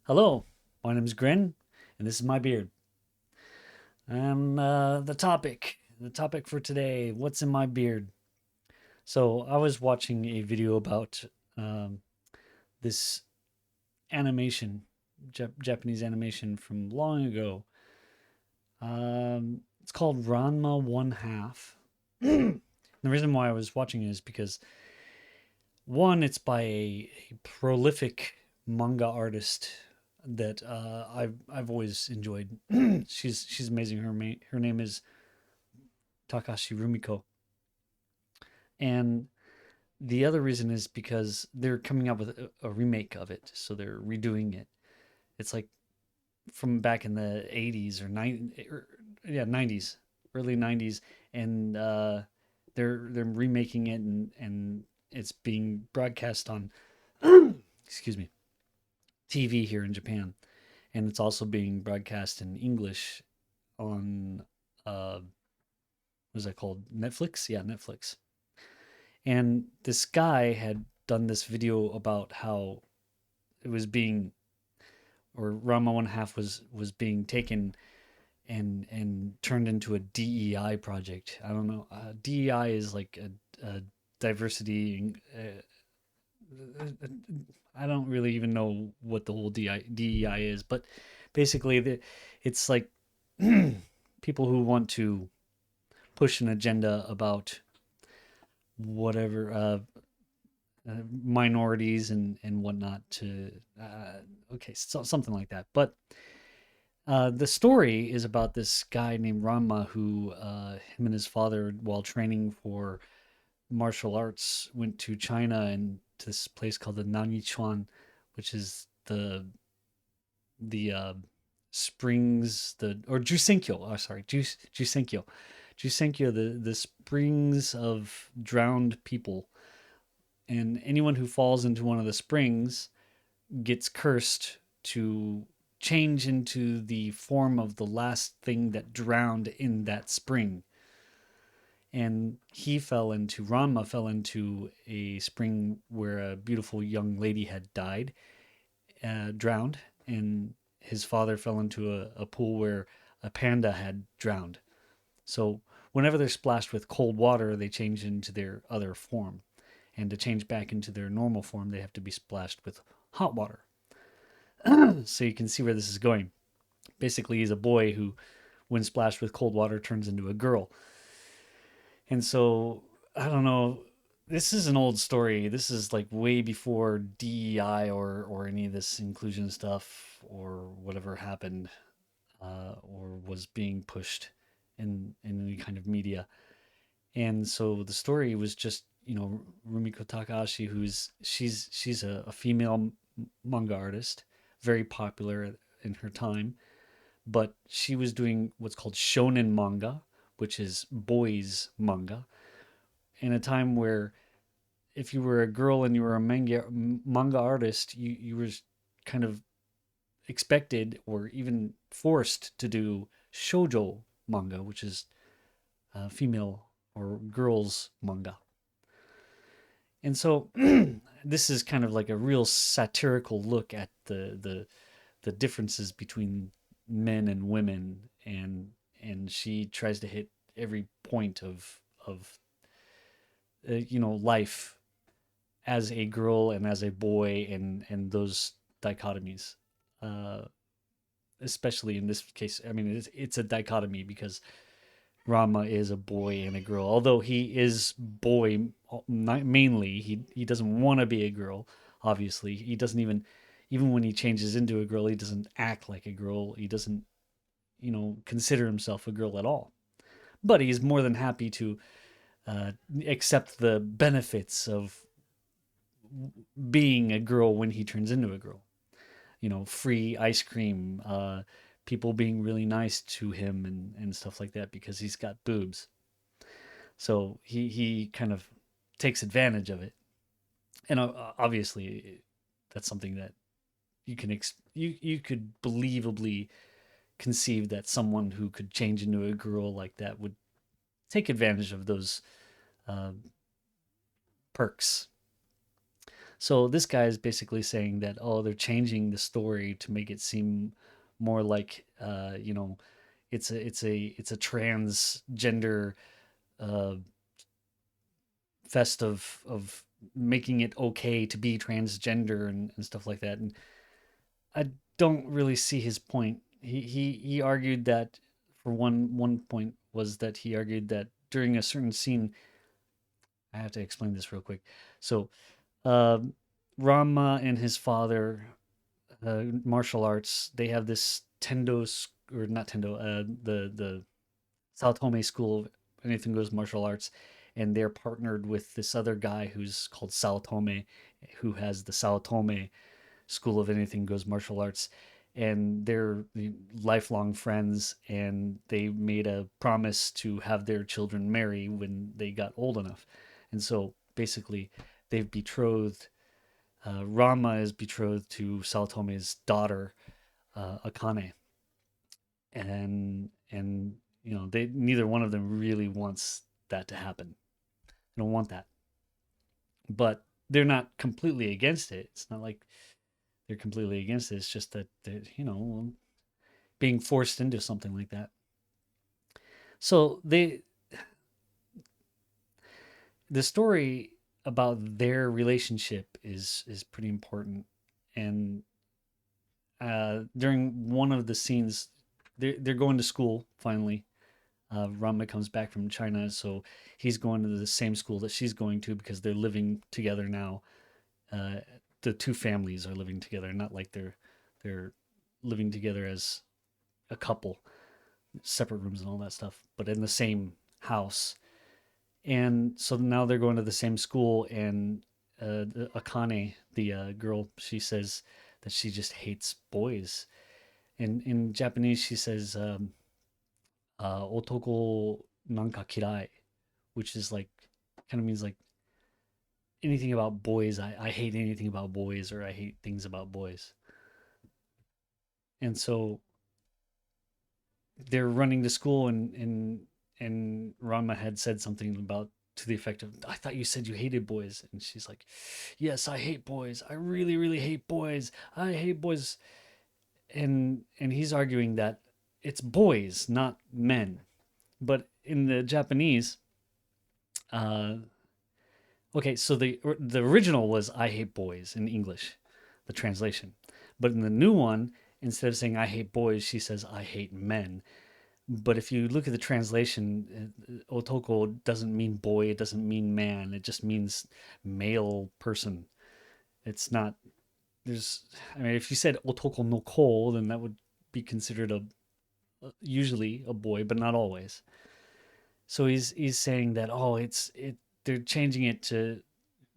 Hello, my name is Grin, and this is my beard. And the topic for today, what's in my beard? So I was watching a video about um, this animation, Japanese animation from long ago. It's called Ranma One Half. The reason why I was watching it is because one, it's by a prolific manga artist that I've always enjoyed. She's amazing. Her name is Takahashi Rumiko, and the other reason is because they're coming out with a remake of it, so they're redoing it. It's like from back in the '80s or yeah, '90s, early '90s, and they're remaking it, and it's being broadcast on excuse me, TV here in Japan, and it's also being broadcast in English on what is that called? Netflix? Yeah, Netflix. And this guy had done this video about how it was being, or Rama One Half was being taken and turned into a DEI project. I don't know. DEI is like a diversity. I don't really even know what the whole DEI is, but basically, it's like people who want to push an agenda about whatever minorities and whatnot to okay, so something like that. But the story is about this guy named Ranma who him and his father, while training for martial arts, went to China and to this place called the Nanichuan, which is the springs, the or Jusenkyo. Oh, sorry, Jusenkyo. Jusenkyo, the springs of drowned people, and anyone who falls into one of the springs gets cursed to change into the form of the last thing that drowned in that spring. And Ranma fell into a spring where a beautiful young lady had died, drowned, and his father fell into a pool where a panda had drowned. So whenever they're splashed with cold water, they change into their other form. And to change back into their normal form, they have to be splashed with hot water. So you can see where this is going. Basically, he's a boy who, when splashed with cold water, turns into a girl. And so, I don't know. This is an old story. This is like way before DEI or any of this inclusion stuff or whatever happened or was being pushed in any kind of media. And so the story was just, Rumiko Takahashi, she's a female manga artist, very popular in her time, but she was doing what's called shonen manga, which is boys manga, in a time where if you were a girl and you were a manga artist, you were kind of expected or even forced to do shoujo manga, which is female or girls manga. And so this is kind of like a real satirical look at the differences between men and women, and she tries to hit every point of life as a girl and as a boy, and those dichotomies. Uh, Especially in this case, I mean, it's a dichotomy because Rama is a boy and a girl. Although he is boy mainly, he doesn't want to be a girl. Obviously, he doesn't even when he changes into a girl, he doesn't act like a girl. He doesn't consider himself a girl at all. But he's more than happy to uh, accept the benefits of being a girl when he turns into a girl. Free ice cream, people being really nice to him and stuff like that because he's got boobs. So he kind of takes advantage of it, and obviously that's something that you could believably conceive that someone who could change into a girl like that would take advantage of those uh, perks. So this guy is basically saying that, oh, they're changing the story to make it seem more like, it's a transgender uh, fest of making it okay to be transgender and stuff like that. And I don't really see his point. He argued that, for one point was that he argued that during a certain scene, I have to explain this real quick. So, uh, Rama and his father, martial arts, they have this or not Tendo, the Sao Tome School of Anything Goes Martial Arts, and they're partnered with this other guy who's called Sao Tome, who has the Sao Tome School of Anything Goes Martial Arts, and they're lifelong friends, and they made a promise to have their children marry when they got old enough, and so basically they've betrothed. Rama is betrothed to Sao Tome's daughter, Akane, and they neither one of them really wants that to happen. They don't want that, but they're not completely against it. It's not like they're completely against it. It's just that they're, being forced into something like that. So the story about their relationship is pretty important, and during one of the scenes, they're going to school finally. Ranma comes back from China, so he's going to the same school that she's going to because they're living together now. Uh, the two families are living together, not like they're living together as a couple, separate rooms and all that stuff, but in the same house. And so now they're going to the same school, and Akane, the girl, she says that she just hates boys. In Japanese, she says otoko nanka kirai, which is like, kind of means like anything about boys. I hate anything about boys, or I hate things about boys. And so they're running to school, and Ranma had said something about, to the effect of, I thought you said you hated boys. And she's like, yes, I hate boys. I really, really hate boys. I hate boys. And he's arguing that it's boys, not men. But in the Japanese, uh, okay, so the original was I hate boys in English, the translation. But in the new one, instead of saying I hate boys, she says I hate men. But if you look at the translation, otoko doesn't mean boy, it doesn't mean man, it just means male person. It's not, I mean, if you said otoko no ko, then that would be considered usually a boy, but not always. So he's saying that, oh, they're changing it to,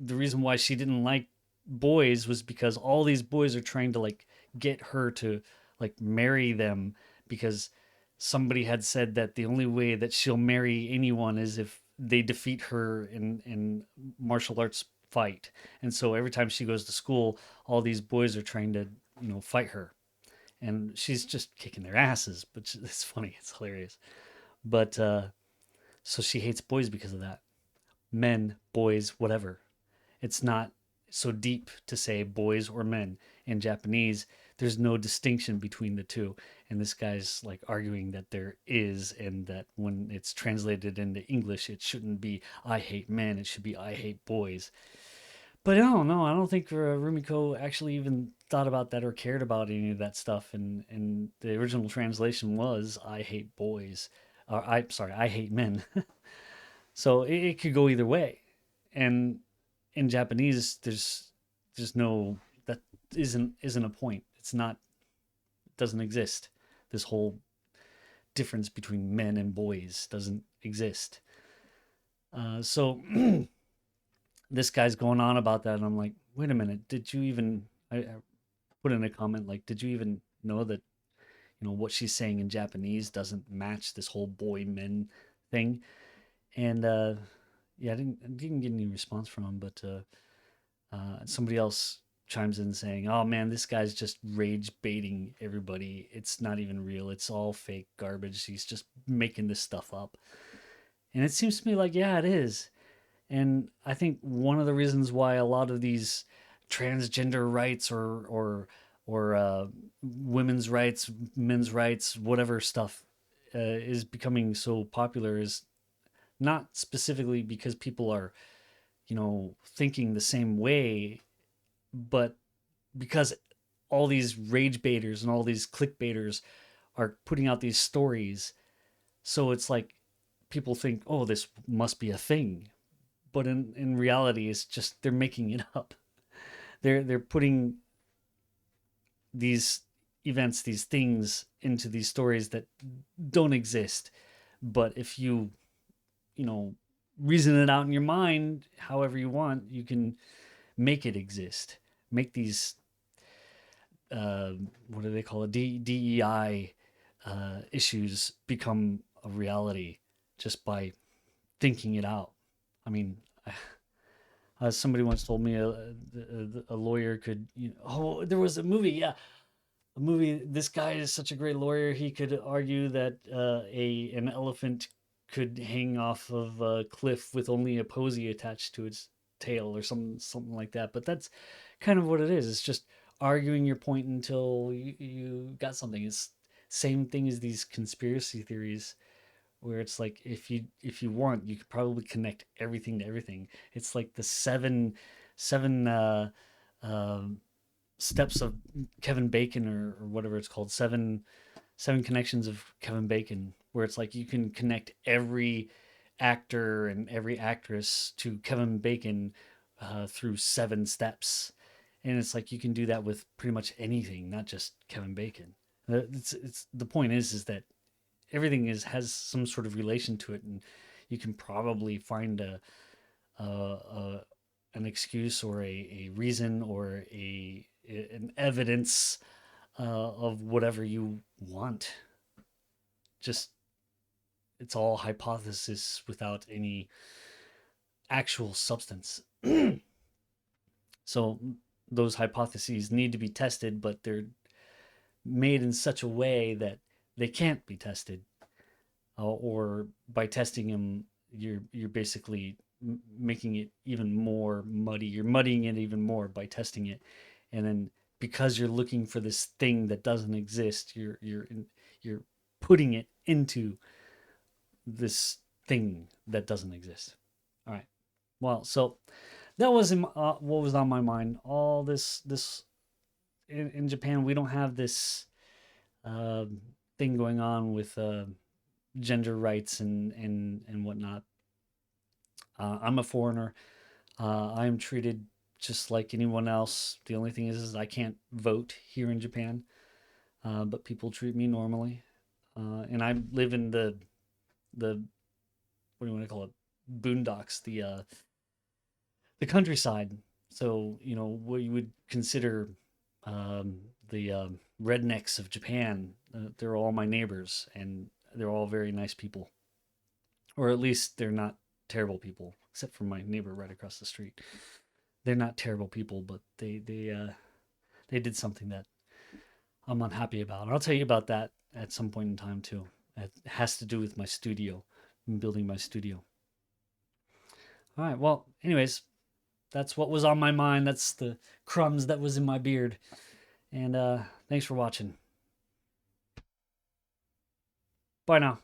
the reason why she didn't like boys was because all these boys are trying to like get her to like marry them, because somebody had said that the only way that she'll marry anyone is if they defeat her in martial arts fight. And so every time she goes to school, all these boys are trying to, fight her, and she's just kicking their asses. But it's funny, it's hilarious. But so she hates boys because of that. Men, boys, whatever. It's not so deep to say boys or men. In Japanese, there's no distinction between the two. And this guy's like arguing that there is, and that when it's translated into English, it shouldn't be I hate men, it should be I hate boys. But I don't know. I don't think Rumiko actually even thought about that or cared about any of that stuff. And the original translation was I hate boys. Or I hate men. So it could go either way. And in Japanese, there's no, that isn't a point. It's not, it doesn't exist. This whole difference between men and boys doesn't exist. So this guy's going on about that, and I'm like, wait a minute, did you even? I put in a comment like, did you even know that what she's saying in Japanese doesn't match this whole boy men thing? And yeah, I didn't get any response from him, but somebody else chimes in saying, "Oh man, this guy's just rage baiting everybody. It's not even real. It's all fake garbage. He's just making this stuff up." And it seems to me like, yeah, it is. And I think one of the reasons why a lot of these transgender rights or women's rights, men's rights, whatever stuff is becoming so popular is not specifically because people are, thinking the same way, but because all these rage baiters and all these clickbaiters are putting out these stories. So it's like people think, oh, this must be a thing. But in reality, it's just they're making it up. They're putting these events, these things into these stories that don't exist. But if you know, reason it out in your mind however you want, you can make it exist. Make these what do they call it? DEI issues become a reality just by thinking it out. I mean, somebody once told me a lawyer could, oh, there was a movie, yeah, a movie. This guy is such a great lawyer. He could argue that a an elephant could hang off of a cliff with only a posy attached to its tail or something like that. But that's kind of what it is. It's just arguing your point until you got something. It's same thing as these conspiracy theories where it's like if you want you could probably connect everything to everything. It's like the seven um steps of Kevin Bacon or whatever it's called, seven connections of Kevin Bacon, where it's like you can connect every actor and every actress to Kevin Bacon through seven steps, and it's like you can do that with pretty much anything, not just Kevin Bacon. It's the point is that everything has some sort of relation to it, and you can probably find a an excuse or a reason or an evidence of whatever you want. Just it's all hypothesis without any actual substance. So those hypotheses need to be tested, but they're made in such a way that they can't be tested, or by testing them, you're basically making it even more muddy. You're muddying it even more by testing it, and then because you're looking for this thing that doesn't exist, you're putting it into this thing that doesn't exist. All right. Well, so that was what was on my mind. All this in Japan, we don't have this uh, thing going on with gender rights and whatnot. I'm a foreigner. I am treated just like anyone else. The only thing is I can't vote here in Japan, but people treat me normally. And I live in the what do you want to call it? Boondocks, the countryside. So what you would consider the rednecks of Japan. They're all my neighbors, and they're all very nice people, or at least they're not terrible people, except for my neighbor right across the street. They're not terrible people, but they did something that I'm unhappy about. And I'll tell you about that at some point in time too. It has to do with my studio, building my studio. All right. Well, anyways, that's what was on my mind. That's the crumbs that was in my beard. And thanks for watching. Bye now.